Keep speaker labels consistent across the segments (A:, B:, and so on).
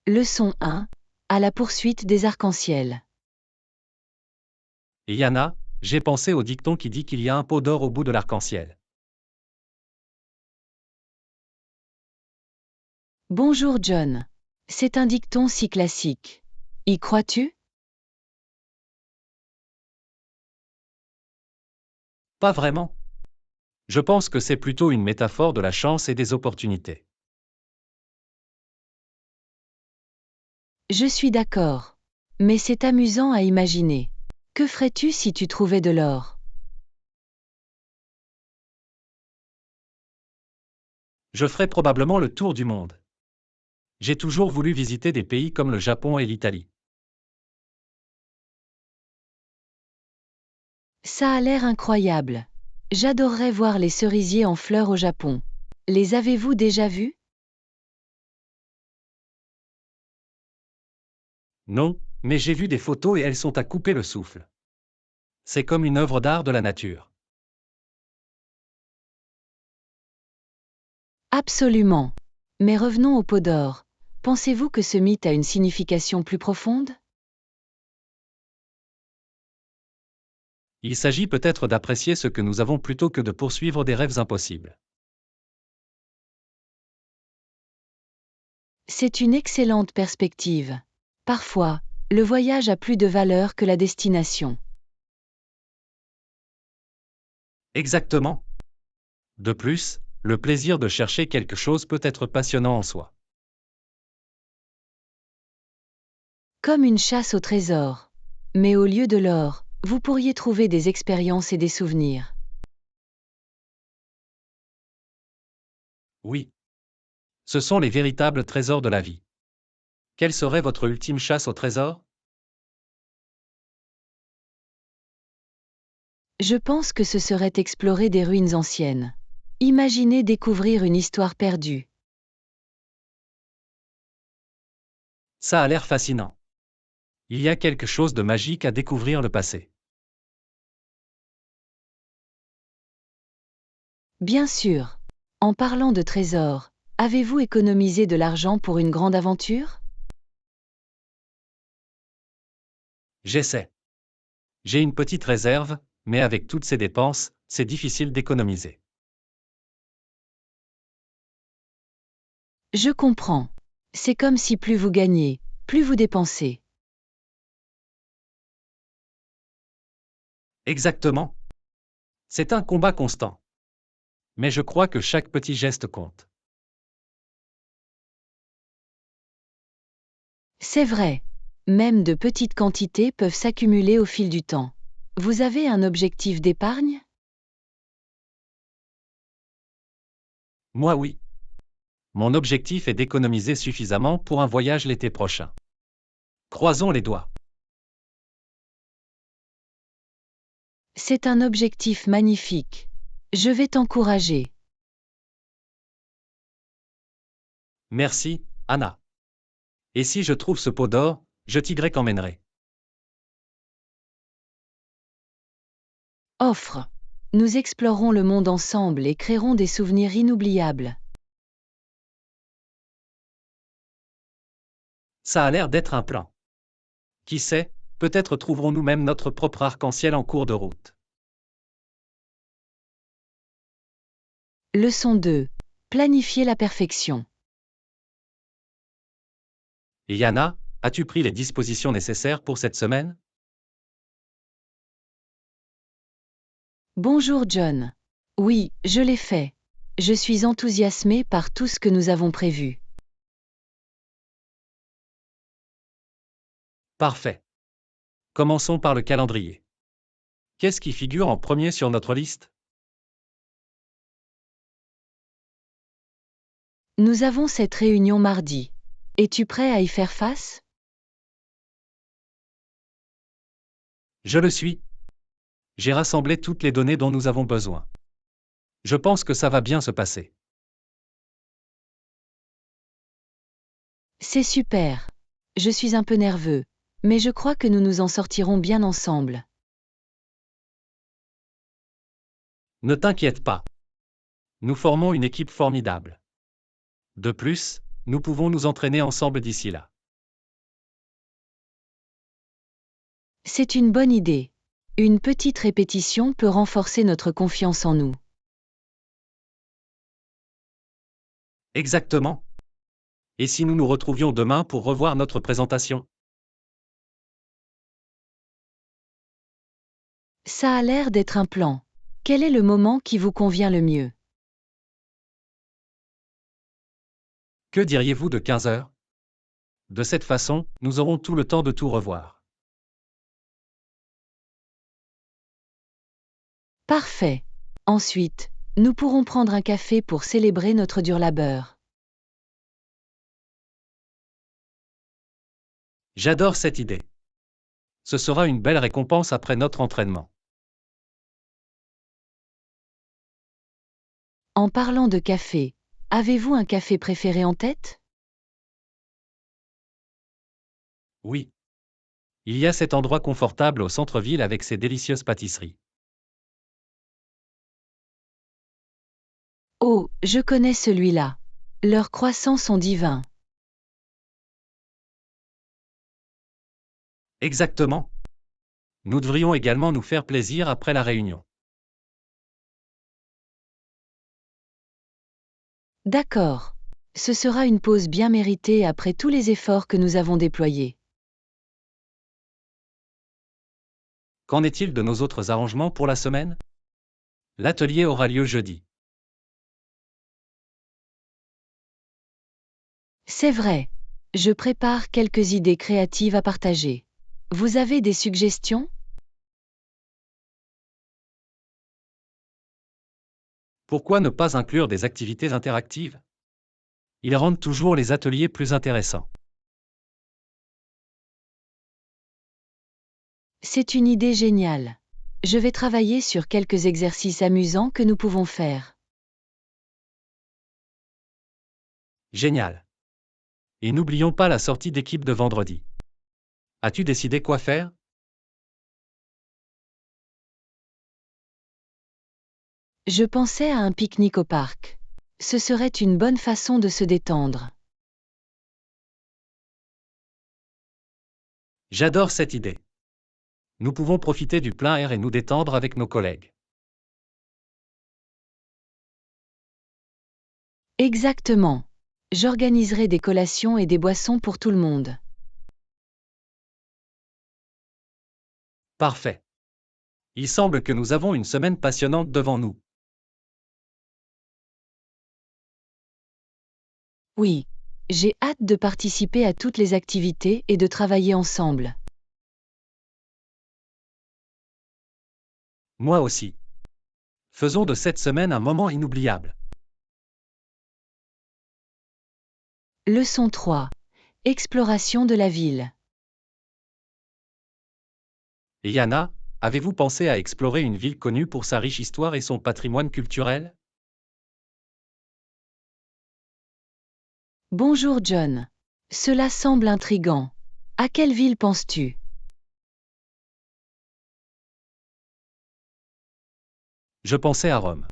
A: Leçon 1. À la poursuite des arcs-en-ciel.
B: Et Yana, j'ai pensé au dicton qui dit qu'il y a un pot d'or au bout de l'arc-en-ciel.
A: Bonjour John. C'est un dicton si classique. Y crois-tu?
B: Pas vraiment. Je pense que c'est plutôt une métaphore de la chance et des opportunités.
A: Je suis d'accord. Mais c'est amusant à imaginer. Que ferais-tu si tu trouvais de l'or?
B: Je ferai probablement le tour du monde. J'ai toujours voulu visiter des pays comme le Japon et l'Italie.
A: Ça a l'air incroyable. J'adorerais voir les cerisiers en fleurs au Japon. Les avez-vous déjà vus?
B: Non, mais j'ai vu des photos et elles sont à couper le souffle. C'est comme une œuvre d'art de la nature.
A: Absolument. Mais revenons au pot d'or. Pensez-vous que ce mythe a une signification plus profonde?
B: Il s'agit peut-être d'apprécier ce que nous avons plutôt que de poursuivre des rêves impossibles.
A: C'est une excellente perspective. Parfois, le voyage a plus de valeur que la destination.
B: Exactement. De plus, le plaisir de chercher quelque chose peut être passionnant en soi.
A: Comme une chasse au trésor. Mais au lieu de l'or, vous pourriez trouver des expériences et des souvenirs.
B: Oui. Ce sont les véritables trésors de la vie. Quelle serait votre ultime chasse au trésor?
A: Je pense que ce serait explorer des ruines anciennes. Imaginez découvrir une histoire perdue.
B: Ça a l'air fascinant. Il y a quelque chose de magique à découvrir le passé.
A: Bien sûr. En parlant de trésors, avez-vous économisé de l'argent pour une grande aventure?
B: J'essaie. J'ai une petite réserve, mais avec toutes ces dépenses, c'est difficile d'économiser.
A: Je comprends. C'est comme si plus vous gagnez, plus vous dépensez.
B: Exactement. C'est un combat constant. Mais je crois que chaque petit geste compte.
A: C'est vrai. Même de petites quantités peuvent s'accumuler au fil du temps. Vous avez un objectif d'épargne?
B: Moi oui. Mon objectif est d'économiser suffisamment pour un voyage l'été prochain. Croisons les doigts.
A: C'est un objectif magnifique. Je vais t'encourager.
B: Merci, Anna. Et si je trouve ce pot d'or, je t'y emmènerai.
A: Offre. Nous explorerons le monde ensemble et créerons des souvenirs inoubliables.
B: Ça a l'air d'être un plan. Qui sait, peut-être trouverons-nous même notre propre arc-en-ciel en cours de route.
A: Leçon 2. Planifier la perfection.
B: Et Yana, as-tu pris les dispositions nécessaires pour cette semaine?
A: Bonjour John. Oui, je l'ai fait. Je suis enthousiasmé par tout ce que nous avons prévu.
B: Parfait. Commençons par le calendrier. Qu'est-ce qui figure en premier sur notre liste?
A: Nous avons cette réunion mardi. Es-tu prêt à y faire face?
B: Je le suis. J'ai rassemblé toutes les données dont nous avons besoin. Je pense que ça va bien se passer.
A: C'est super. Je suis un peu nerveux, mais je crois que nous nous en sortirons bien ensemble.
B: Ne t'inquiète pas. Nous formons une équipe formidable. De plus, nous pouvons nous entraîner ensemble d'ici là.
A: C'est une bonne idée. Une petite répétition peut renforcer notre confiance en nous.
B: Exactement. Et si nous nous retrouvions demain pour revoir notre présentation?
A: Ça a l'air d'être un plan. Quel est le moment qui vous convient le mieux?
B: Que diriez-vous de 15 heures? De cette façon, nous aurons tout le temps de tout revoir.
A: Parfait. Ensuite, nous pourrons prendre un café pour célébrer notre dur labeur.
B: J'adore cette idée. Ce sera une belle récompense après notre entraînement.
A: En parlant de café, avez-vous un café préféré en tête?
B: Oui. Il y a cet endroit confortable au centre-ville avec ses délicieuses pâtisseries.
A: Oh, je connais celui-là. Leurs croissants sont divins.
B: Exactement. Nous devrions également nous faire plaisir après la réunion.
A: D'accord. Ce sera une pause bien méritée après tous les efforts que nous avons déployés.
B: Qu'en est-il de nos autres arrangements pour la semaine? L'atelier aura lieu jeudi.
A: C'est vrai. Je prépare quelques idées créatives à partager. Vous avez des suggestions?
B: Pourquoi ne pas inclure des activités interactives? Ils rendent toujours les ateliers plus intéressants.
A: C'est une idée géniale. Je vais travailler sur quelques exercices amusants que nous pouvons faire.
B: Génial. Et n'oublions pas la sortie d'équipe de vendredi. As-tu décidé quoi faire?
A: Je pensais à un pique-nique au parc. Ce serait une bonne façon de se détendre.
B: J'adore cette idée. Nous pouvons profiter du plein air et nous détendre avec nos collègues.
A: Exactement. J'organiserai des collations et des boissons pour tout le monde.
B: Parfait. Il semble que nous avons une semaine passionnante devant nous.
A: Oui. J'ai hâte de participer à toutes les activités et de travailler ensemble.
B: Moi aussi. Faisons de cette semaine un moment inoubliable.
A: Leçon 3. Exploration de la ville.
B: Et Yana, avez-vous pensé à explorer une ville connue pour sa riche histoire et son patrimoine culturel?
A: Bonjour John. Cela semble intrigant. À quelle ville penses-tu?
B: Je pensais à Rome.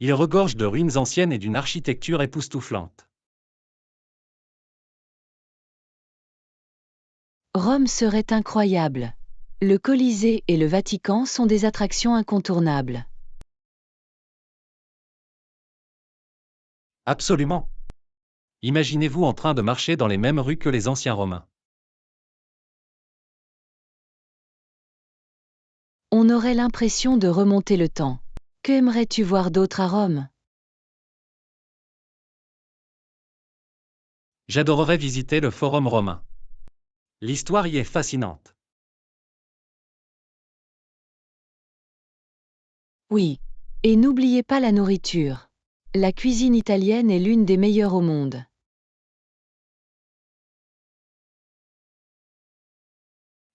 B: Il regorge de ruines anciennes et d'une architecture époustouflante.
A: Rome serait incroyable. Le Colisée et le Vatican sont des attractions incontournables.
B: Absolument. Imaginez-vous en train de marcher dans les mêmes rues que les anciens Romains.
A: On aurait l'impression de remonter le temps. Que aimerais-tu voir d'autre à Rome?
B: J'adorerais visiter le Forum romain. L'histoire y est fascinante.
A: Oui. Et n'oubliez pas la nourriture. La cuisine italienne est l'une des meilleures au monde.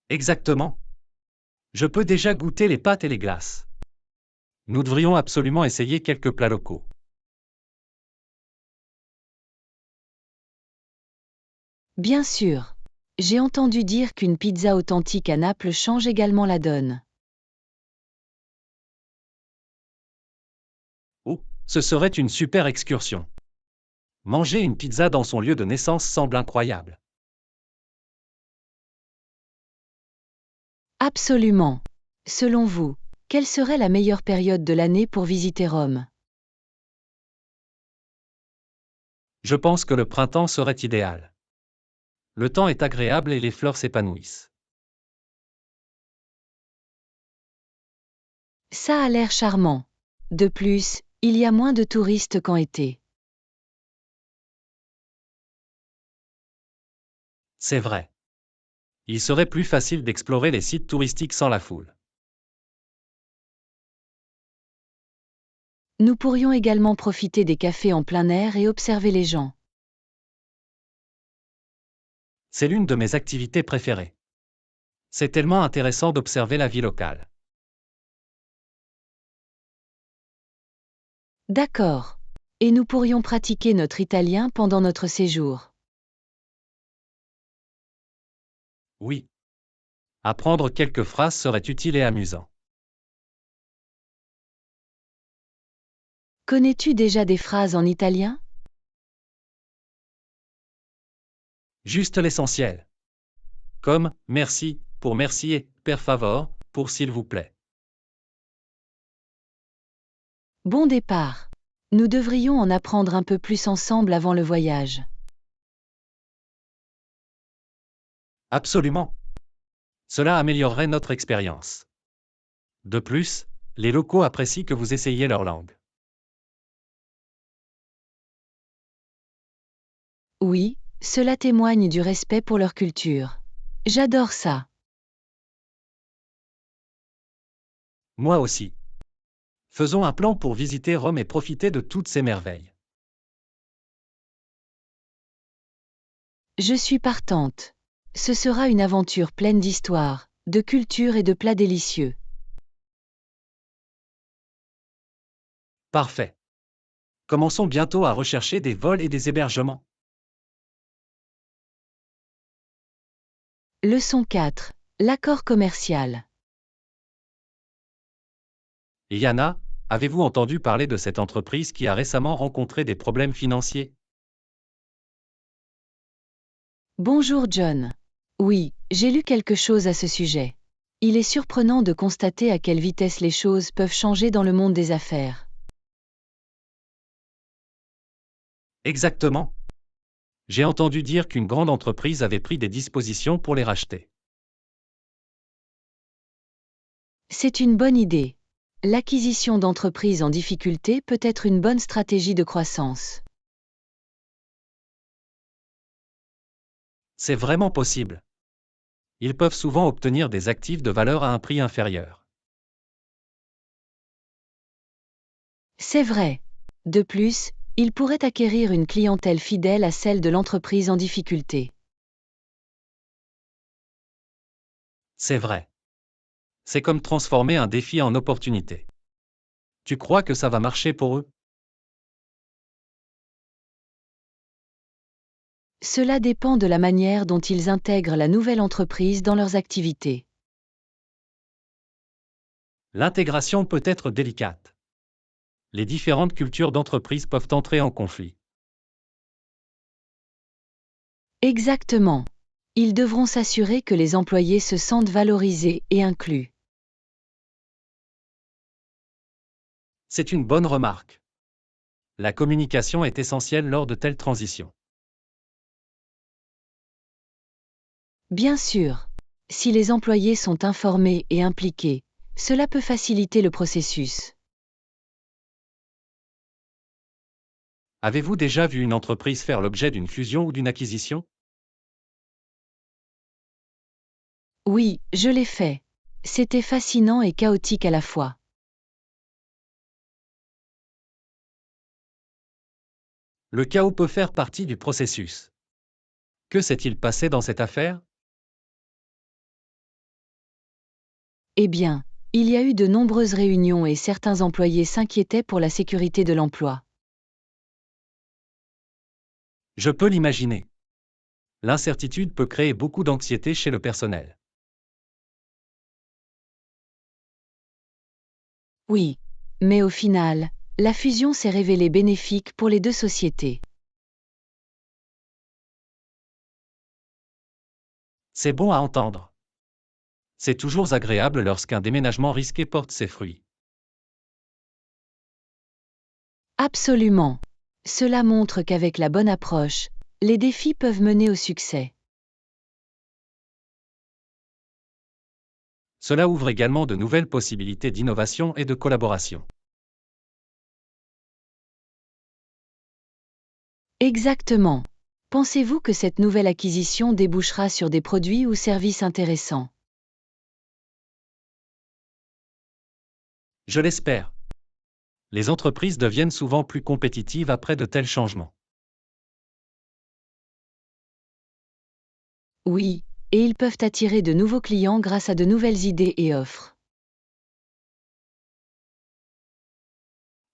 B: Exactement. Je peux déjà goûter les pâtes et les glaces. Nous devrions absolument essayer quelques plats locaux.
A: Bien sûr. J'ai entendu dire qu'une pizza authentique à Naples change également la donne.
B: Oh, ce serait une super excursion. Manger une pizza dans son lieu de naissance semble incroyable.
A: Absolument. Selon vous, quelle serait la meilleure période de l'année pour visiter Rome?
B: Je pense que le printemps serait idéal. Le temps est agréable et les fleurs s'épanouissent.
A: Ça a l'air charmant. De plus, il y a moins de touristes qu'en été.
B: C'est vrai. Il serait plus facile d'explorer les sites touristiques sans la foule.
A: Nous pourrions également profiter des cafés en plein air et observer les gens.
B: C'est l'une de mes activités préférées. C'est tellement intéressant d'observer la vie locale.
A: D'accord. Et nous pourrions pratiquer notre italien pendant notre séjour.
B: Oui. Apprendre quelques phrases serait utile et amusant.
A: Connais-tu déjà des phrases en italien?
B: Juste l'essentiel. Comme merci pour merci et per favor pour s'il vous plaît.
A: Bon départ. Nous devrions en apprendre un peu plus ensemble avant le voyage.
B: Absolument. Cela améliorerait notre expérience. De plus, les locaux apprécient que vous essayiez leur langue.
A: Oui, cela témoigne du respect pour leur culture. J'adore ça.
B: Moi aussi. Faisons un plan pour visiter Rome et profiter de toutes ces merveilles.
A: Je suis partante. Ce sera une aventure pleine d'histoire, de culture et de plats délicieux.
B: Parfait. Commençons bientôt à rechercher des vols et des hébergements.
A: Leçon 4. L'accord commercial.
B: Yana, avez-vous entendu parler de cette entreprise qui a récemment rencontré des problèmes financiers?
A: Bonjour John. Oui, j'ai lu quelque chose à ce sujet. Il est surprenant de constater à quelle vitesse les choses peuvent changer dans le monde des affaires.
B: Exactement. J'ai entendu dire qu'une grande entreprise avait pris des dispositions pour les racheter.
A: C'est une bonne idée. L'acquisition d'entreprises en difficulté peut être une bonne stratégie de croissance.
B: C'est vraiment possible. Ils peuvent souvent obtenir des actifs de valeur à un prix inférieur.
A: C'est vrai. De plus, ils pourraient acquérir une clientèle fidèle à celle de l'entreprise en difficulté.
B: C'est vrai. C'est comme transformer un défi en opportunité. Tu crois que ça va marcher pour eux?
A: Cela dépend de la manière dont ils intègrent la nouvelle entreprise dans leurs activités.
B: L'intégration peut être délicate. Les différentes cultures d'entreprise peuvent entrer en conflit.
A: Exactement. Ils devront s'assurer que les employés se sentent valorisés et inclus.
B: C'est une bonne remarque. La communication est essentielle lors de telles transitions.
A: Bien sûr. Si les employés sont informés et impliqués, cela peut faciliter le processus.
B: Avez-vous déjà vu une entreprise faire l'objet d'une fusion ou d'une acquisition?
A: Oui, je l'ai fait. C'était fascinant et chaotique à la fois.
B: Le chaos peut faire partie du processus. Que s'est-il passé dans cette affaire?
A: Eh bien, il y a eu de nombreuses réunions et certains employés s'inquiétaient pour la sécurité de l'emploi.
B: Je peux l'imaginer. L'incertitude peut créer beaucoup d'anxiété chez le personnel.
A: Oui. Mais au final, la fusion s'est révélée bénéfique pour les deux sociétés.
B: C'est bon à entendre. C'est toujours agréable lorsqu'un déménagement risqué porte ses fruits.
A: Absolument. Cela montre qu'avec la bonne approche, les défis peuvent mener au succès.
B: Cela ouvre également de nouvelles possibilités d'innovation et de collaboration.
A: Exactement. Pensez-vous que cette nouvelle acquisition débouchera sur des produits ou services intéressants?
B: Je l'espère. Les entreprises deviennent souvent plus compétitives après de tels changements.
A: Oui, et ils peuvent attirer de nouveaux clients grâce à de nouvelles idées et offres.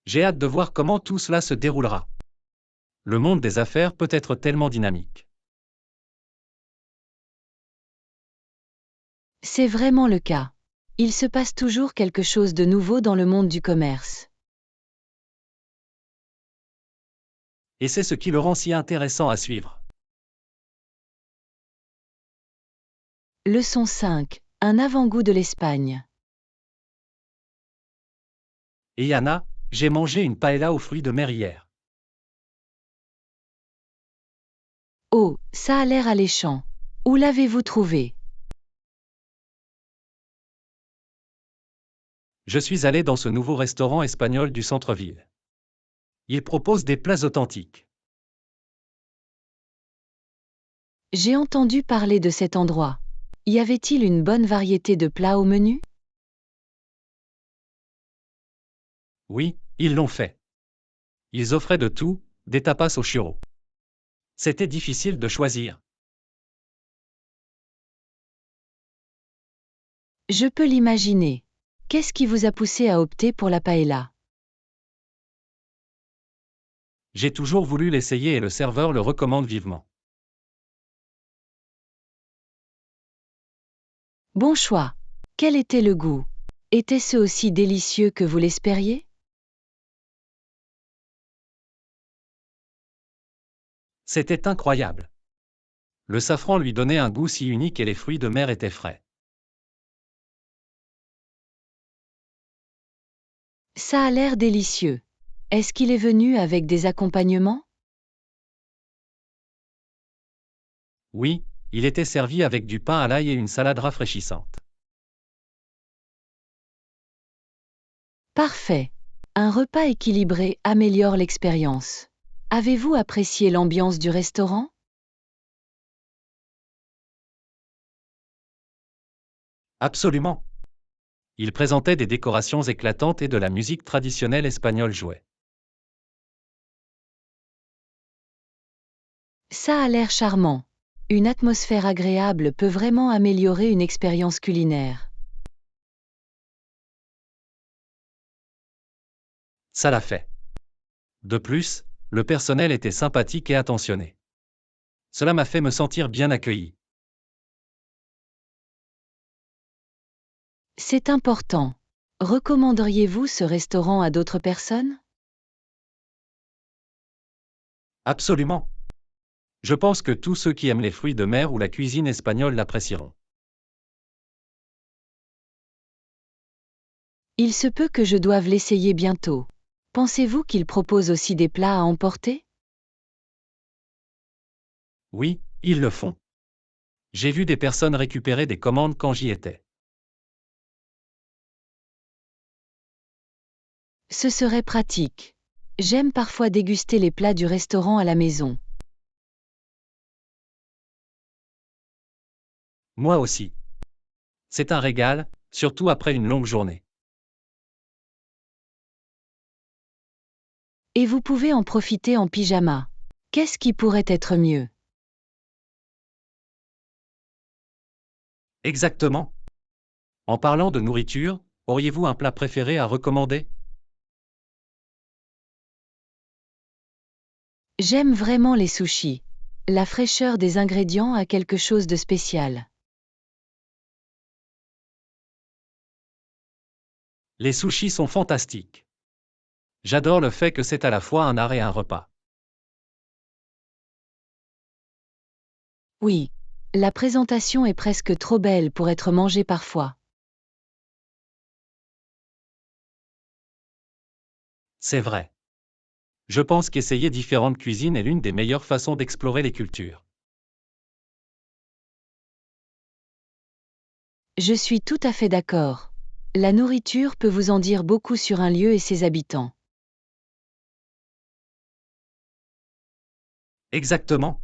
B: J'ai hâte de voir comment tout cela se déroulera. Le monde des affaires peut être tellement dynamique.
A: C'est vraiment le cas. Il se passe toujours quelque chose de nouveau dans le monde du commerce.
B: Et c'est ce qui le rend si intéressant à suivre.
A: Leçon 5. Un avant-goût de l'Espagne.
B: Et Yana, j'ai mangé une paella aux fruits de mer hier.
A: Oh, ça a l'air alléchant. Où l'avez-vous trouvé?
B: Je suis allé dans ce nouveau restaurant espagnol du centre-ville. Il propose des plats authentiques.
A: J'ai entendu parler de cet endroit. Y avait-il une bonne variété de plats au menu?
B: Oui, ils l'ont fait. Ils offraient de tout, des tapas au churro. C'était difficile de choisir.
A: Je peux l'imaginer. Qu'est-ce qui vous a poussé à opter pour la paella?
B: J'ai toujours voulu l'essayer et le serveur le recommande vivement.
A: Bon choix. Quel était le goût? Était-ce aussi délicieux que vous l'espériez?
B: C'était incroyable. Le safran lui donnait un goût si unique et les fruits de mer étaient frais.
A: Ça a l'air délicieux. Est-ce qu'il est venu avec des accompagnements?
B: Oui, il était servi avec du pain à l'ail et une salade rafraîchissante.
A: Parfait. Un repas équilibré améliore l'expérience. Avez-vous apprécié l'ambiance du restaurant?
B: Absolument. Il présentait des décorations éclatantes et de la musique traditionnelle espagnole jouait.
A: Ça a l'air charmant. Une atmosphère agréable peut vraiment améliorer une expérience culinaire.
B: Ça l'a fait. De plus, le personnel était sympathique et attentionné. Cela m'a fait me sentir bien accueilli.
A: C'est important. Recommanderiez-vous ce restaurant à d'autres personnes?
B: Absolument. Je pense que tous ceux qui aiment les fruits de mer ou la cuisine espagnole l'apprécieront.
A: Il se peut que je doive l'essayer bientôt. Pensez-vous qu'il propose aussi des plats à emporter?
B: Oui, ils le font. J'ai vu des personnes récupérer des commandes quand j'y étais.
A: Ce serait pratique. J'aime parfois déguster les plats du restaurant à la maison.
B: Moi aussi. C'est un régal, surtout après une longue journée.
A: Et vous pouvez en profiter en pyjama. Qu'est-ce qui pourrait être mieux?
B: Exactement. En parlant de nourriture, auriez-vous un plat préféré à recommander?
A: J'aime vraiment les sushis. La fraîcheur des ingrédients a quelque chose de spécial.
B: Les sushis sont fantastiques. J'adore le fait que c'est à la fois un art et un repas.
A: Oui, La présentation est presque trop belle pour être mangée parfois.
B: C'est vrai. Je pense qu'essayer différentes cuisines est l'une des meilleures façons d'explorer les cultures.
A: Je suis tout à fait d'accord. La nourriture peut vous en dire beaucoup sur un lieu et ses habitants.
B: Exactement.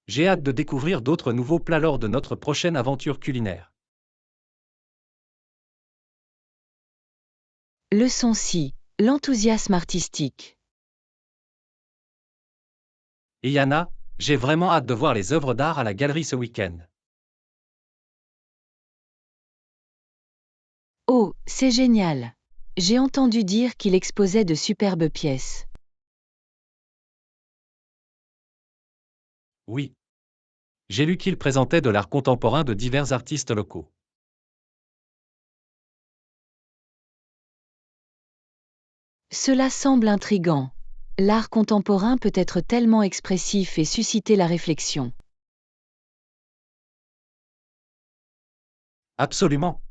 B: J'ai hâte de découvrir d'autres nouveaux plats lors de notre prochaine aventure culinaire.
A: Leçon 6. L'enthousiasme artistique.
B: Et Yana, j'ai vraiment hâte de voir les œuvres d'art à la galerie ce week-end.
A: Oh, c'est génial. J'ai entendu dire qu'il exposait de superbes pièces.
B: Oui. J'ai lu qu'il présentait de l'art contemporain de divers artistes locaux.
A: Cela semble intrigant. L'art contemporain peut être tellement expressif et susciter la réflexion.
B: Absolument.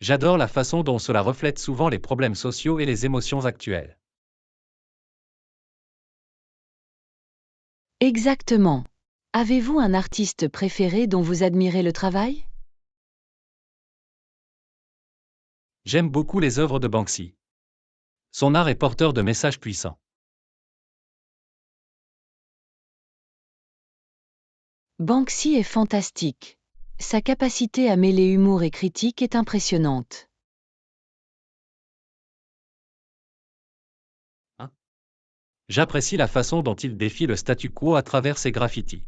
B: J'adore la façon dont cela reflète souvent les problèmes sociaux et les émotions actuelles.
A: Exactement. Avez-vous un artiste préféré dont vous admirez le travail?
B: J'aime beaucoup les œuvres de Banksy. Son art est porteur de messages puissants.
A: Banksy est fantastique. Sa capacité à mêler humour et critique est impressionnante.
B: Hein? J'apprécie la façon dont il défie le statu quo à travers ses graffitis.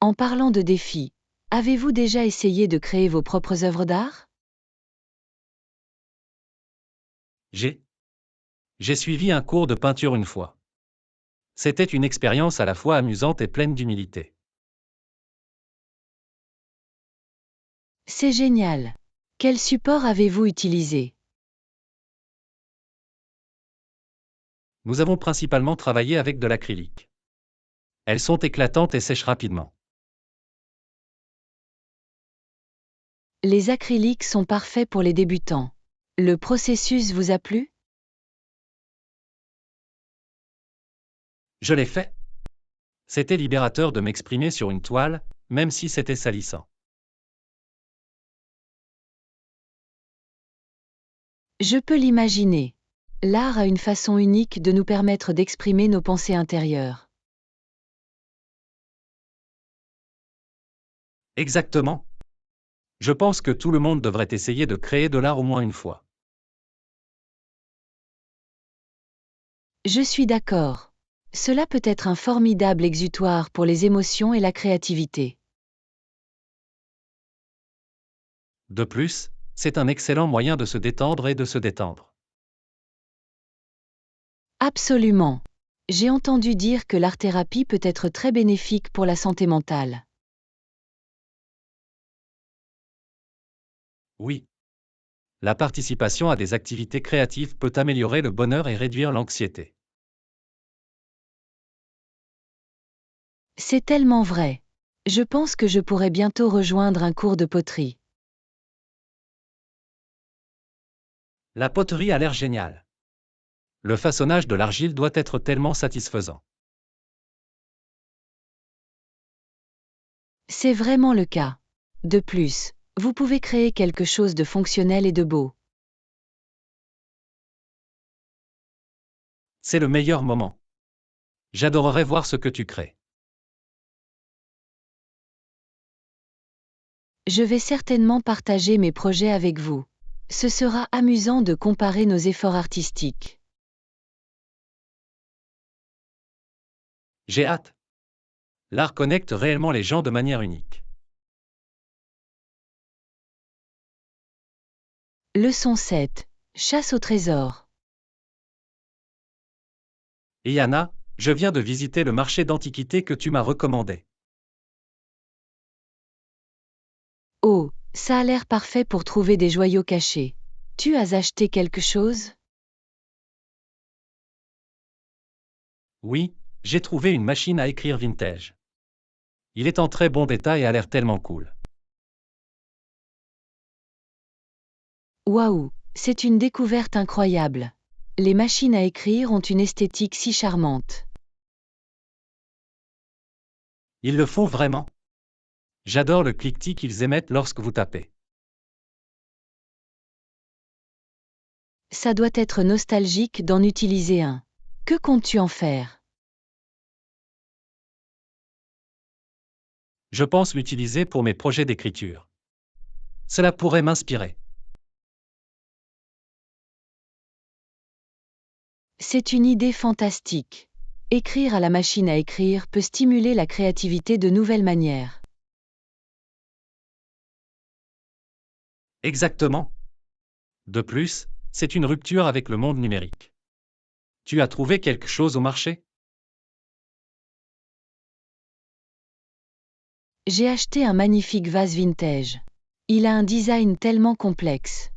A: En parlant de défis, avez-vous déjà essayé de créer vos propres œuvres d'art?
B: J'ai suivi un cours de peinture une fois. C'était une expérience à la fois amusante et pleine d'humilité.
A: C'est génial. Quel support avez-vous utilisé?
B: Nous avons principalement travaillé avec de l'acrylique. Elles sont éclatantes et sèchent rapidement.
A: Les acryliques sont parfaits pour les débutants. Le processus vous a plu?
B: Je l'ai fait. C'était libérateur de m'exprimer sur une toile, même si c'était salissant.
A: Je peux l'imaginer. L'art a une façon unique de nous permettre d'exprimer nos pensées intérieures.
B: Exactement. Je pense que tout le monde devrait essayer de créer de l'art au moins une fois.
A: Je suis d'accord. Cela peut être un formidable exutoire pour les émotions et la créativité.
B: De plus, c'est un excellent moyen de se détendre et de se détendre.
A: Absolument. J'ai entendu dire que l'art-thérapie peut être très bénéfique pour la santé mentale.
B: Oui. La participation à des activités créatives peut améliorer le bonheur et réduire l'anxiété.
A: C'est tellement vrai. Je pense que je pourrais bientôt rejoindre un cours de poterie.
B: La poterie a l'air géniale. Le façonnage de l'argile doit être tellement satisfaisant.
A: C'est vraiment le cas. De plus, vous pouvez créer quelque chose de fonctionnel et de beau.
B: C'est le meilleur moment. J'adorerais voir ce que tu crées.
A: Je vais certainement partager mes projets avec vous. Ce sera amusant de comparer nos efforts artistiques.
B: J'ai hâte. L'art connecte réellement les gens de manière unique.
A: Leçon 7. Chasse au trésor.
B: Et Yana, je viens de visiter le marché d'antiquités que tu m'as recommandé.
A: Oh, ça a l'air parfait pour trouver des joyaux cachés. Tu as acheté quelque chose?
B: Oui, J'ai trouvé une machine à écrire vintage. Il est en très bon état et a l'air tellement cool.
A: Waouh, c'est une découverte incroyable. Les machines à écrire ont une esthétique si charmante.
B: Ils le font vraiment. J'adore le cliquetis qu'ils émettent lorsque vous tapez.
A: Ça doit être nostalgique d'en utiliser un. Que comptes-tu en faire?
B: Je pense l'utiliser pour mes projets d'écriture. Cela pourrait m'inspirer.
A: C'est une idée fantastique. Écrire à la machine à écrire peut stimuler la créativité de nouvelles manières.
B: Exactement. De plus, c'est une rupture avec le monde numérique. Tu as trouvé quelque chose au marché?
A: J'ai acheté un magnifique vase vintage. Il a un design tellement complexe.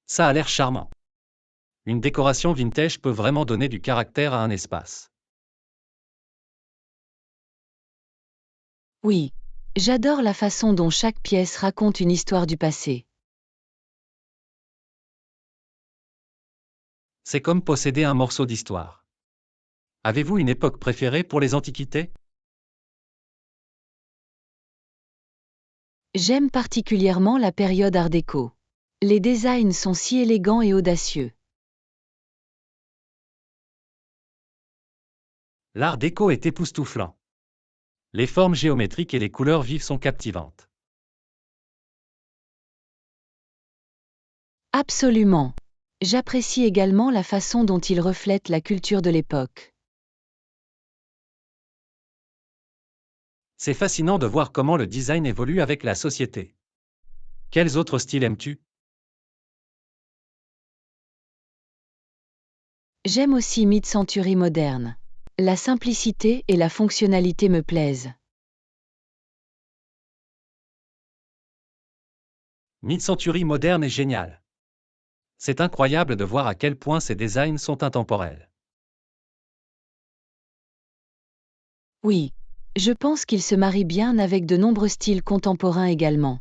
B: Ça a l'air charmant. Une décoration vintage peut vraiment donner du caractère à un espace.
A: Oui, j'adore la façon dont chaque pièce raconte une histoire du passé.
B: C'est comme posséder un morceau d'histoire. Avez-vous une époque préférée pour les antiquités?
A: J'aime particulièrement la période Art déco. Les designs sont si élégants et audacieux.
B: L'art déco est époustouflant. Les formes géométriques et les couleurs vives sont captivantes.
A: Absolument. J'apprécie également la façon dont ils reflètent la culture de l'époque.
B: C'est fascinant de voir comment le design évolue avec la société. Quels autres styles aimes-tu?
A: J'aime aussi mid-century moderne. La simplicité et la fonctionnalité me plaisent.
B: Mid-century moderne est génial. C'est incroyable de voir à quel point ces designs sont intemporels.
A: Oui, je pense qu'ils se marient bien avec de nombreux styles contemporains également.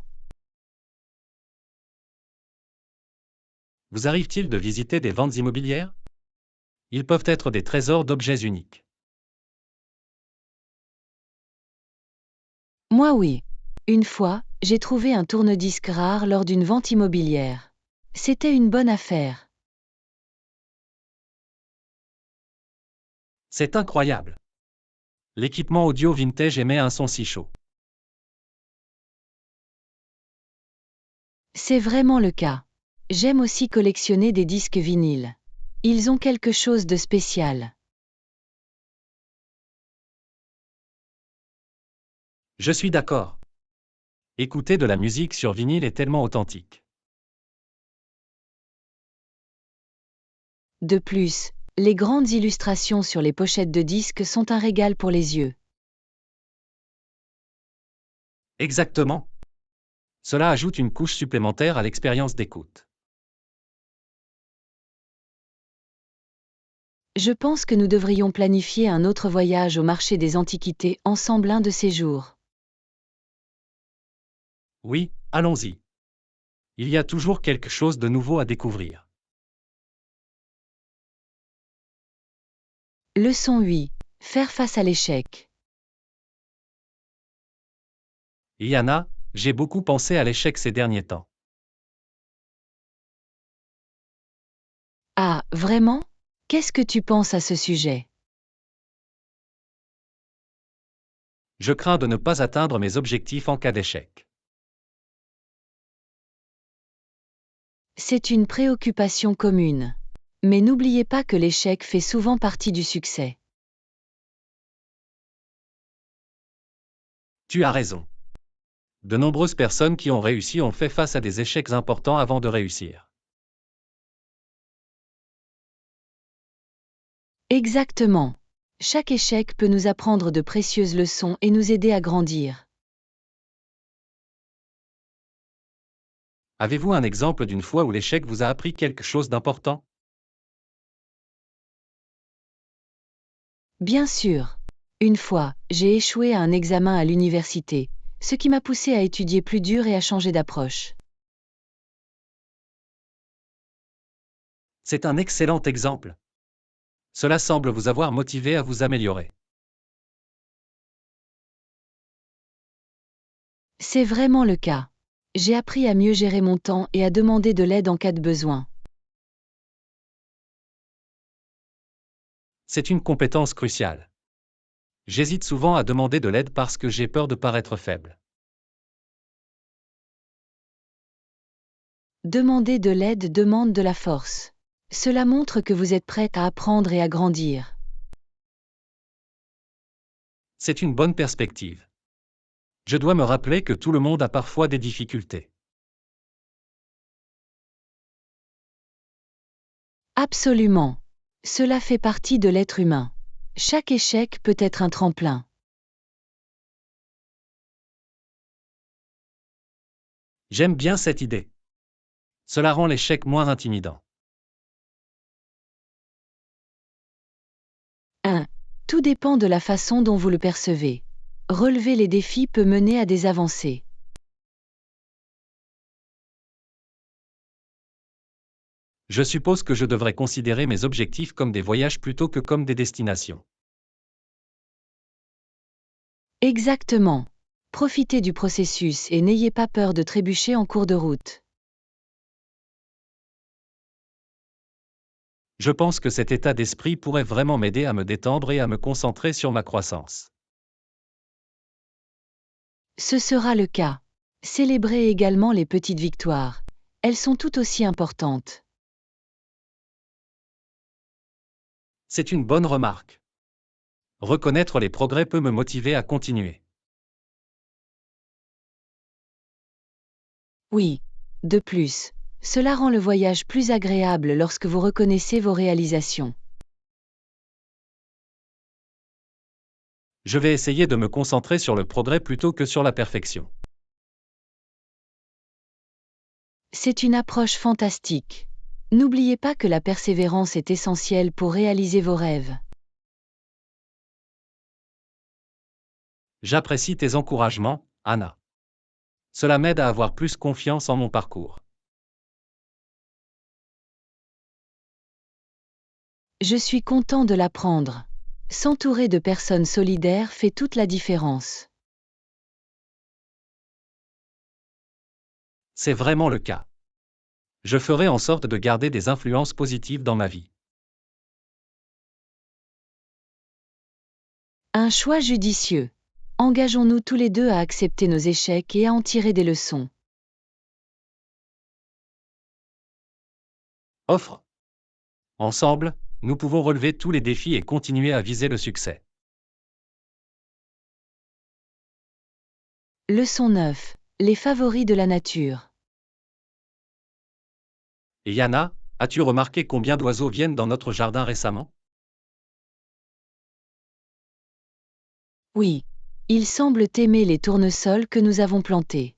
B: Vous arrive-t-il de visiter des ventes immobilières? Ils peuvent être des trésors d'objets uniques.
A: Moi oui. Une fois, j'ai trouvé un tourne-disque rare lors d'une vente immobilière. C'était une bonne affaire.
B: C'est incroyable. L'équipement audio vintage émet un son si chaud.
A: C'est vraiment le cas. J'aime aussi collectionner des disques vinyles. Ils ont quelque chose de spécial.
B: Je suis d'accord. Écouter de la musique sur vinyle est tellement authentique.
A: De plus, les grandes illustrations sur les pochettes de disques sont un régal pour les yeux.
B: Exactement. Cela ajoute une couche supplémentaire à l'expérience d'écoute.
A: Je pense que nous devrions planifier un autre voyage au marché des antiquités ensemble un de ces jours.
B: Oui, allons-y. Il y a toujours quelque chose de nouveau à découvrir.
A: Leçon 8. Faire face à l'échec.
B: Yana, j'ai beaucoup pensé à l'échec ces derniers temps.
A: Ah, vraiment? Qu'est-ce que tu penses à ce sujet?
B: Je crains de ne pas atteindre mes objectifs en cas d'échec.
A: C'est une préoccupation commune. Mais n'oubliez pas que l'échec fait souvent partie du succès.
B: Tu as raison. De nombreuses personnes qui ont réussi ont fait face à des échecs importants avant de réussir.
A: Exactement. Chaque échec peut nous apprendre de précieuses leçons et nous aider à grandir.
B: Avez-vous un exemple d'une fois où l'échec vous a appris quelque chose d'important?
A: Bien sûr. Une fois, j'ai échoué à un examen à l'université, ce qui m'a poussé à étudier plus dur et à changer d'approche.
B: C'est un excellent exemple. Cela semble vous avoir motivé à vous améliorer.
A: C'est vraiment le cas. J'ai appris à mieux gérer mon temps et à demander de l'aide en cas de besoin.
B: C'est une compétence cruciale. J'hésite souvent à demander de l'aide parce que j'ai peur de paraître faible.
A: Demander de l'aide demande de la force. Cela montre que vous êtes prête à apprendre et à grandir.
B: C'est une bonne perspective. Je dois me rappeler que tout le monde a parfois des difficultés.
A: Absolument. Cela fait partie de l'être humain. Chaque échec peut être un tremplin.
B: J'aime bien cette idée. Cela rend l'échec moins intimidant.
A: 1. Tout dépend de la façon dont vous le percevez. Relever les défis peut mener à des avancées.
B: Je suppose que je devrais considérer mes objectifs comme des voyages plutôt que comme des destinations.
A: Exactement. Profitez du processus et n'ayez pas peur de trébucher en cours de route.
B: Je pense que cet état d'esprit pourrait vraiment m'aider à me détendre et à me concentrer sur ma croissance.
A: Ce sera le cas. Célébrez également les petites victoires. Elles sont tout aussi importantes.
B: C'est une bonne remarque. Reconnaître les progrès peut me motiver à continuer.
A: Oui. De plus, cela rend le voyage plus agréable lorsque vous reconnaissez vos réalisations.
B: Je vais essayer de me concentrer sur le progrès plutôt que sur la perfection.
A: C'est une approche fantastique. N'oubliez pas que la persévérance est essentielle pour réaliser vos rêves.
B: J'apprécie tes encouragements, Anna. Cela m'aide à avoir plus confiance en mon parcours.
A: Je suis content de l'apprendre. S'entourer de personnes solidaires fait toute la différence.
B: C'est vraiment le cas. Je ferai en sorte de garder des influences positives dans ma vie.
A: Un choix judicieux. Engageons-nous tous les deux à accepter nos échecs et à en tirer des leçons.
B: Offre. Ensemble, nous pouvons relever tous les défis et continuer à viser le succès.
A: Leçon 9. Les favoris de la nature.
B: Et Yana, as-tu remarqué combien d'oiseaux viennent dans notre jardin récemment?
A: Oui. Ils semblent aimer les tournesols que nous avons plantés.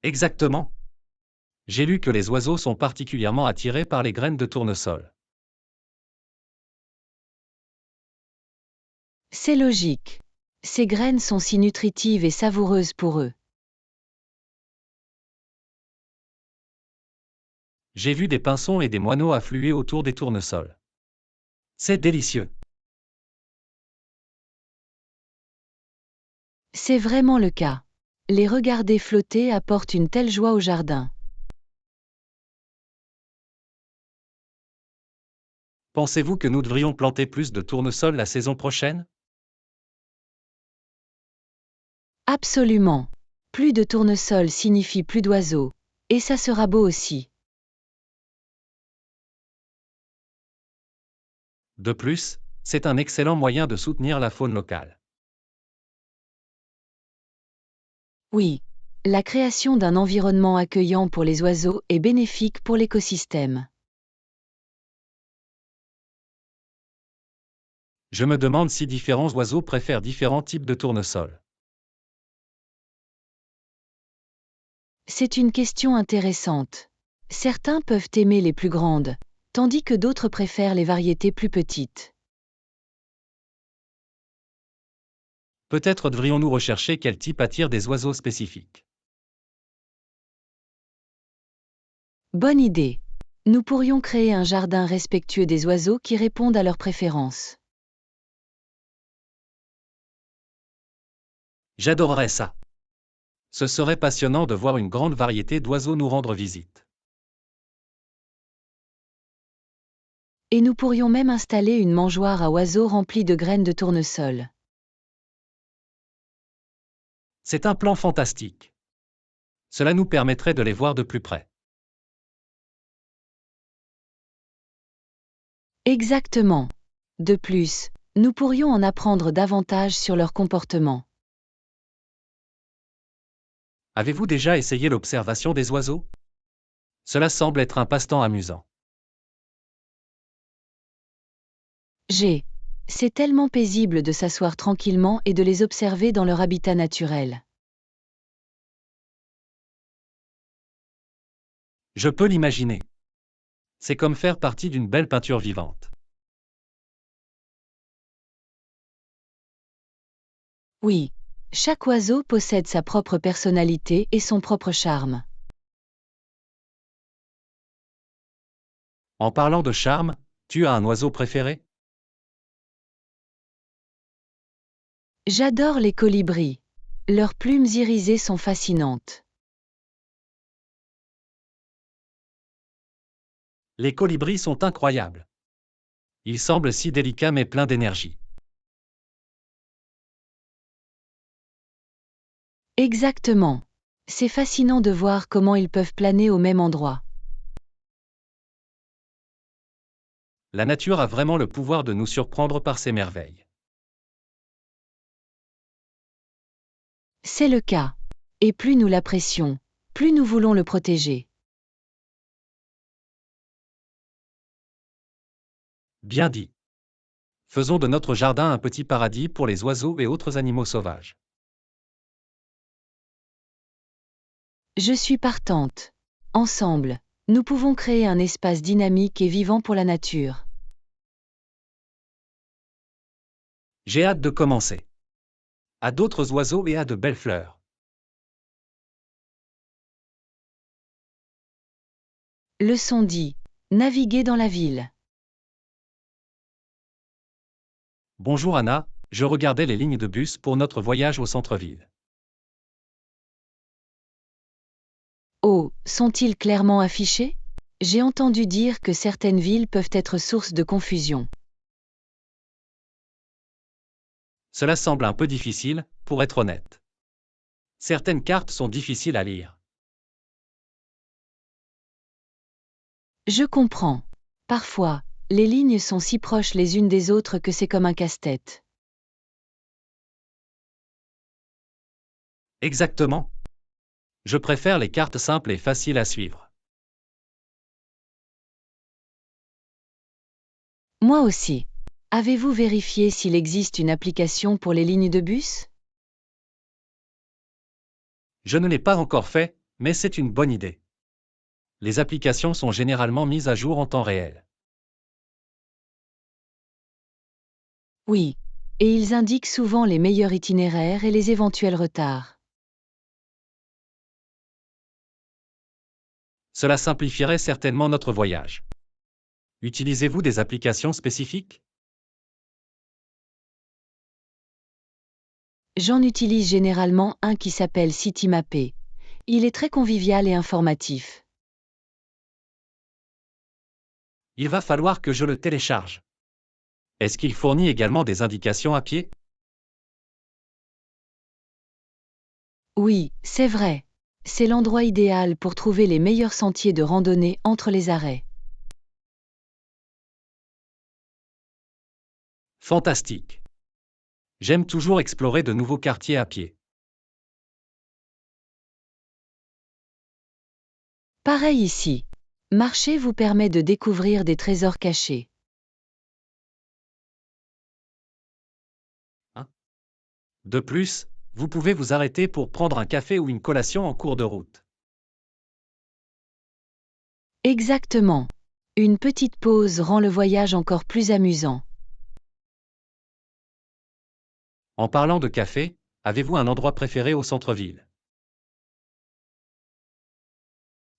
B: Exactement. J'ai lu que les oiseaux sont particulièrement attirés par les graines de tournesol.
A: C'est logique. Ces graines sont si nutritives et savoureuses pour eux.
B: J'ai vu des pinsons et des moineaux affluer autour des tournesols. C'est délicieux.
A: C'est vraiment le cas. Les regarder flotter apporte une telle joie au jardin.
B: Pensez-vous que nous devrions planter plus de tournesols la saison prochaine?
A: Absolument. Plus de tournesols signifie plus d'oiseaux. Et ça sera beau aussi.
B: De plus, c'est un excellent moyen de soutenir la faune locale.
A: Oui. La création d'un environnement accueillant pour les oiseaux est bénéfique pour l'écosystème.
B: Je me demande si différents oiseaux préfèrent différents types de tournesols.
A: C'est une question intéressante. Certains peuvent aimer les plus grandes, tandis que d'autres préfèrent les variétés plus petites.
B: Peut-être devrions-nous rechercher quel type attire des oiseaux spécifiques.
A: Bonne idée. Nous pourrions créer un jardin respectueux des oiseaux qui répondent à leurs préférences.
B: J'adorerais ça. Ce serait passionnant de voir une grande variété d'oiseaux nous rendre visite.
A: Et nous pourrions même installer une mangeoire à oiseaux remplie de graines de tournesol.
B: C'est un plan fantastique. Cela nous permettrait de les voir de plus près.
A: Exactement. De plus, nous pourrions en apprendre davantage sur leur comportement.
B: Avez-vous déjà essayé l'observation des oiseaux? Cela semble être un passe-temps amusant.
A: C'est tellement paisible de s'asseoir tranquillement et de les observer dans leur habitat naturel.
B: Je peux l'imaginer. C'est comme faire partie d'une belle peinture vivante.
A: Oui, chaque oiseau possède sa propre personnalité et son propre charme.
B: En parlant de charme, tu as un oiseau préféré?
A: J'adore les colibris. Leurs plumes irisées sont fascinantes.
B: Les colibris sont incroyables. Ils semblent si délicats mais pleins d'énergie.
A: Exactement. C'est fascinant de voir comment ils peuvent planer au même endroit.
B: La nature a vraiment le pouvoir de nous surprendre par ses merveilles.
A: C'est le cas. Et plus nous l'apprécions, plus nous voulons le protéger.
B: Bien dit. Faisons de notre jardin un petit paradis pour les oiseaux et autres animaux sauvages.
A: Je suis partante. Ensemble, nous pouvons créer un espace dynamique et vivant pour la nature.
B: J'ai hâte de commencer. À d'autres oiseaux et à de belles fleurs.
A: Leçon 10. Naviguer dans la ville.
B: Bonjour Anna, je regardais les lignes de bus pour notre voyage au centre-ville.
A: Oh, sont-ils clairement affichés? J'ai entendu dire que certaines villes peuvent être source de confusion.
B: Cela semble un peu difficile, pour être honnête. Certaines cartes sont difficiles à lire.
A: Je comprends. Parfois, les lignes sont si proches les unes des autres que c'est comme un casse-tête.
B: Exactement. Je préfère les cartes simples et faciles à suivre.
A: Moi aussi. Avez-vous vérifié s'il existe une application pour les lignes de bus?
B: Je ne l'ai pas encore fait, mais c'est une bonne idée. Les applications sont généralement mises à jour en temps réel.
A: Oui. Et ils indiquent souvent les meilleurs itinéraires et les éventuels retards.
B: Cela simplifierait certainement notre voyage. Utilisez-vous des applications spécifiques?
A: J'en utilise généralement un qui s'appelle CityMapper. Il est très convivial et informatif.
B: Il va falloir que je le télécharge. Est-ce qu'il fournit également des indications à pied?
A: Oui, c'est vrai. C'est l'endroit idéal pour trouver les meilleurs sentiers de randonnée entre les arrêts.
B: Fantastique. J'aime toujours explorer de nouveaux quartiers à pied.
A: Pareil ici. Marcher vous permet de découvrir des trésors cachés.
B: Hein? De plus, vous pouvez vous arrêter pour prendre un café ou une collation en cours de route.
A: Exactement. Une petite pause rend le voyage encore plus amusant.
B: En parlant de café, avez-vous un endroit préféré au centre-ville?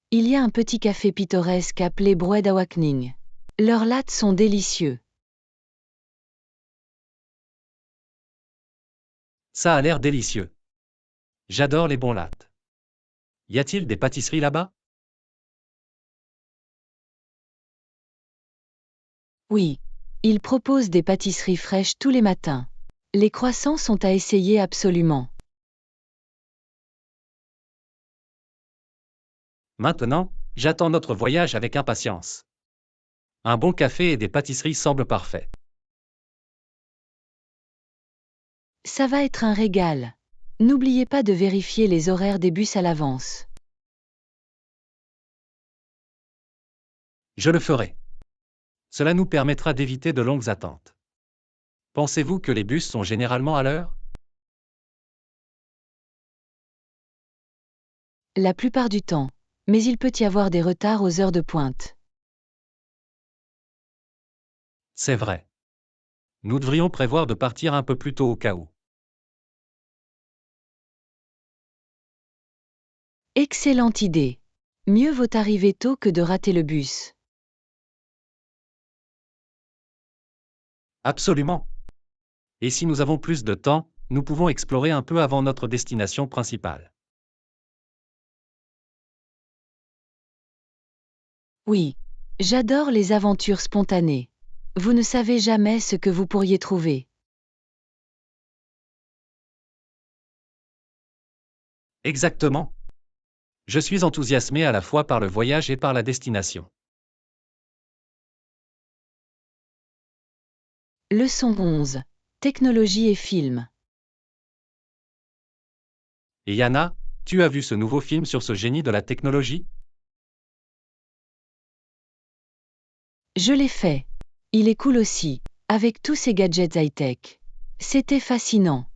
A: Il y a un petit café pittoresque appelé Bread Awakening. Leurs lattes sont délicieux.
B: Ça a l'air délicieux. J'adore les bons lattes. Y a-t-il des pâtisseries là-bas?
A: Oui. Ils proposent des pâtisseries fraîches tous les matins. Les croissants sont à essayer absolument.
B: Maintenant, j'attends notre voyage avec impatience. Un bon café et des pâtisseries semblent parfaits.
A: Ça va être un régal. N'oubliez pas de vérifier les horaires des bus à l'avance.
B: Je le ferai. Cela nous permettra d'éviter de longues attentes. Pensez-vous que les bus sont généralement à l'heure?
A: La plupart du temps. Mais il peut y avoir des retards aux heures de pointe.
B: C'est vrai. Nous devrions prévoir de partir un peu plus tôt au cas où.
A: Excellente idée. Mieux vaut arriver tôt que de rater le bus.
B: Absolument. Et si nous avons plus de temps, nous pouvons explorer un peu avant notre destination principale.
A: Oui. J'adore les aventures spontanées. Vous ne savez jamais ce que vous pourriez trouver.
B: Exactement. Je suis enthousiasmé à la fois par le voyage et par la destination.
A: Leçon 11. Technologie et films.
B: Et Yana, tu as vu ce nouveau film sur ce génie de la technologie?
A: Je l'ai fait. Il est cool aussi, avec tous ces gadgets high-tech. C'était fascinant.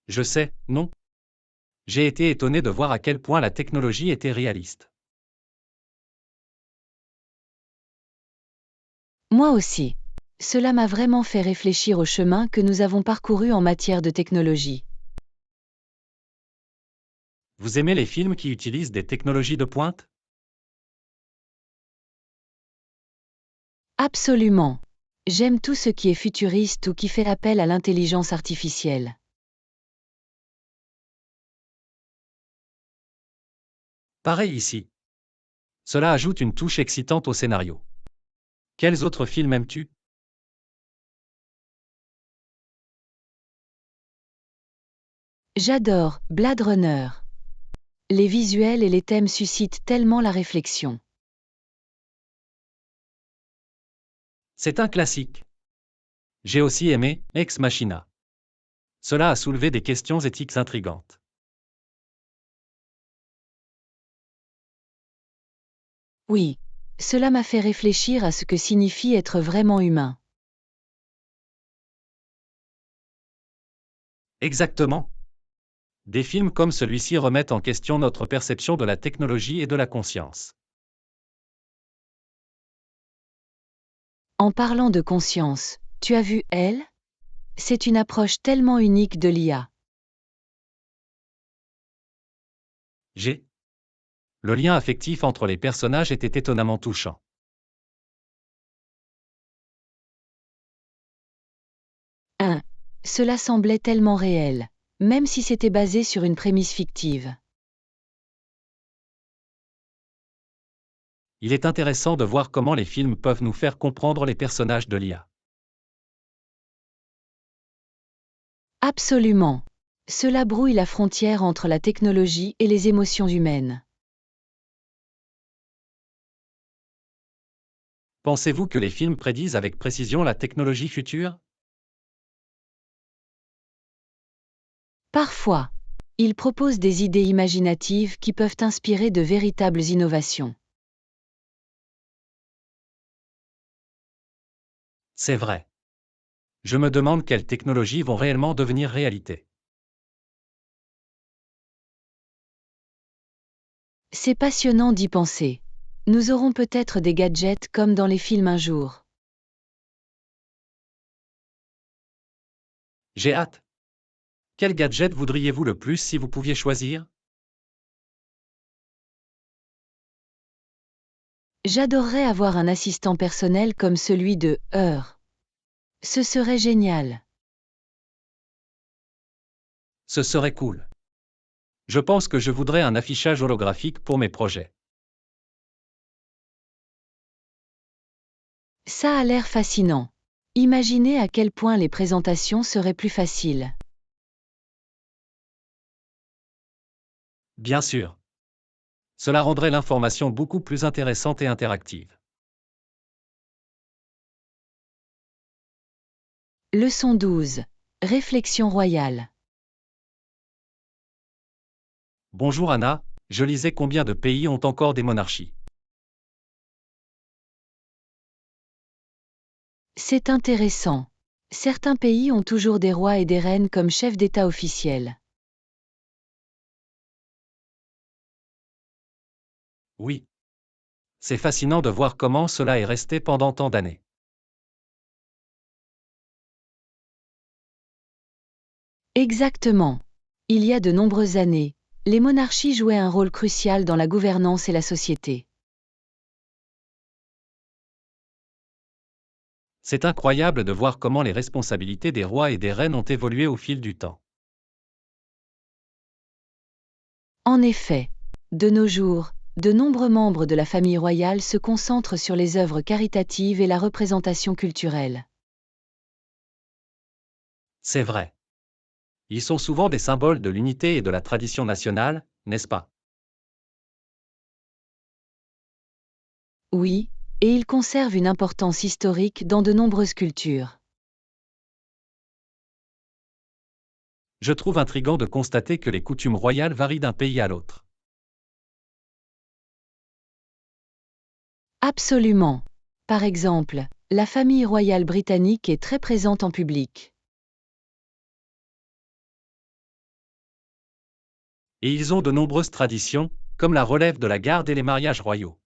B: Je sais, non? J'ai été étonné de voir à quel point la technologie était réaliste.
A: Moi aussi. Cela m'a vraiment fait réfléchir au chemin que nous avons parcouru en matière de technologie.
B: Vous aimez les films qui utilisent des technologies de pointe?
A: Absolument. J'aime tout ce qui est futuriste ou qui fait appel à l'intelligence artificielle.
B: Pareil ici. Cela ajoute une touche excitante au scénario. Quels autres films aimes-tu?
A: J'adore Blade Runner. Les visuels et les thèmes suscitent tellement la réflexion.
B: C'est un classique. J'ai aussi aimé Ex Machina. Cela a soulevé des questions éthiques intrigantes.
A: Oui. Cela m'a fait réfléchir à ce que signifie être vraiment humain.
B: Exactement. Des films comme celui-ci remettent en question notre perception de la technologie et de la conscience.
A: En parlant de conscience, tu as vu Elle? C'est une approche tellement unique de l'IA.
B: J'ai. Le lien affectif entre les personnages était étonnamment touchant.
A: Cela semblait tellement réel, même si c'était basé sur une prémisse fictive.
B: Il est intéressant de voir comment les films peuvent nous faire comprendre les personnages de l'IA.
A: Absolument. Cela brouille la frontière entre la technologie et les émotions humaines.
B: Pensez-vous que les films prédisent avec précision la technologie future?
A: Parfois, ils proposent des idées imaginatives qui peuvent inspirer de véritables innovations.
B: C'est vrai. Je me demande quelles technologies vont réellement devenir réalité.
A: C'est passionnant d'y penser. Nous aurons peut-être des gadgets comme dans les films un jour.
B: J'ai hâte. Quel gadget voudriez-vous le plus si vous pouviez choisir?
A: J'adorerais avoir un assistant personnel comme celui de Her. Ce serait génial.
B: Ce serait cool. Je pense que je voudrais un affichage holographique pour mes projets.
A: Ça a l'air fascinant. Imaginez à quel point les présentations seraient plus faciles.
B: Bien sûr. Cela rendrait l'information beaucoup plus intéressante et interactive.
A: Leçon 12. Réflexion royale.
B: Bonjour Anna, je lisais combien de pays ont encore des monarchies.
A: C'est intéressant. Certains pays ont toujours des rois et des reines comme chefs d'État officiels.
B: Oui. C'est fascinant de voir comment cela est resté pendant tant d'années.
A: Exactement. Il y a de nombreuses années, les monarchies jouaient un rôle crucial dans la gouvernance et la société.
B: C'est incroyable de voir comment les responsabilités des rois et des reines ont évolué au fil du temps.
A: En effet, de nos jours, de nombreux membres de la famille royale se concentrent sur les œuvres caritatives et la représentation culturelle.
B: C'est vrai. Ils sont souvent des symboles de l'unité et de la tradition nationale, n'est-ce pas?
A: Oui, et ils conservent une importance historique dans de nombreuses cultures.
B: Je trouve intriguant de constater que les coutumes royales varient d'un pays à l'autre.
A: Absolument. Par exemple, la famille royale britannique est très présente en public.
B: Et ils ont de nombreuses traditions, comme la relève de la garde et les mariages royaux.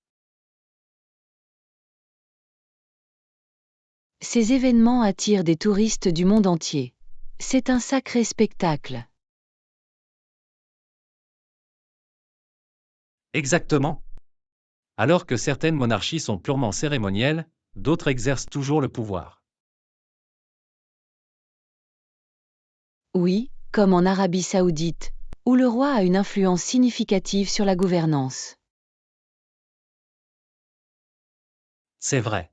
A: Ces événements attirent des touristes du monde entier. C'est un sacré spectacle.
B: Exactement. Alors que certaines monarchies sont purement cérémonielles, d'autres exercent toujours le pouvoir.
A: Oui, comme en Arabie saoudite, où le roi a une influence significative sur la gouvernance.
B: C'est vrai.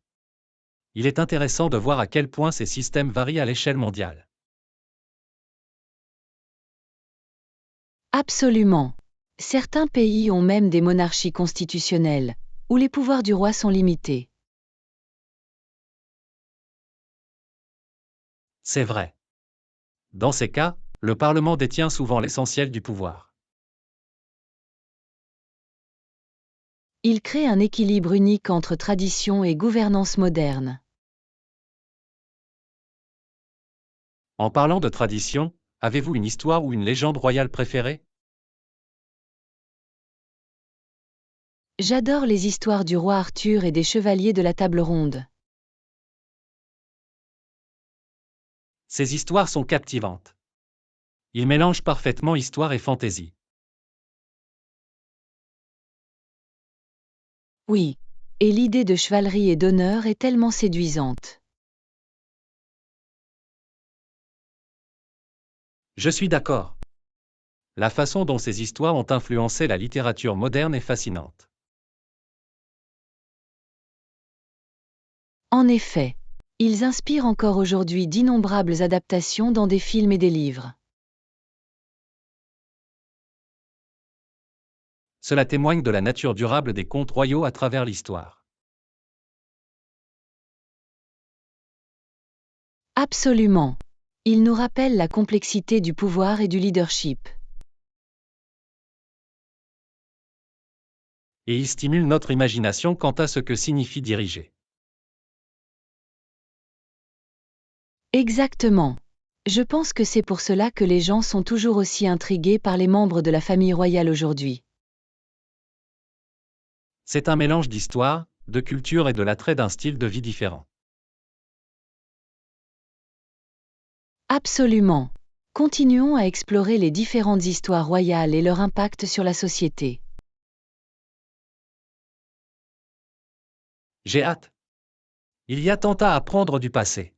B: Il est intéressant de voir à quel point ces systèmes varient à l'échelle mondiale.
A: Absolument. Certains pays ont même des monarchies constitutionnelles, où les pouvoirs du roi sont limités.
B: C'est vrai. Dans ces cas, le Parlement détient souvent l'essentiel du pouvoir.
A: Il crée un équilibre unique entre tradition et gouvernance moderne.
B: En parlant de tradition, avez-vous une histoire ou une légende royale préférée?
A: J'adore les histoires du roi Arthur et des chevaliers de la table ronde.
B: Ces histoires sont captivantes. Ils mélangent parfaitement histoire et fantaisie.
A: Oui. Et l'idée de chevalerie et d'honneur est tellement séduisante.
B: Je suis d'accord. La façon dont ces histoires ont influencé la littérature moderne est fascinante.
A: En effet, ils inspirent encore aujourd'hui d'innombrables adaptations dans des films et des livres.
B: Cela témoigne de la nature durable des contes royaux à travers l'histoire.
A: Absolument. Ils nous rappellent la complexité du pouvoir et du leadership.
B: Et ils stimulent notre imagination quant à ce que signifie diriger.
A: Exactement. Je pense que c'est pour cela que les gens sont toujours aussi intrigués par les membres de la famille royale aujourd'hui.
B: C'est un mélange d'histoire, de culture et de l'attrait d'un style de vie différent.
A: Absolument. Continuons à explorer les différentes histoires royales et leur impact sur la société.
B: J'ai hâte. Il y a tant à apprendre du passé.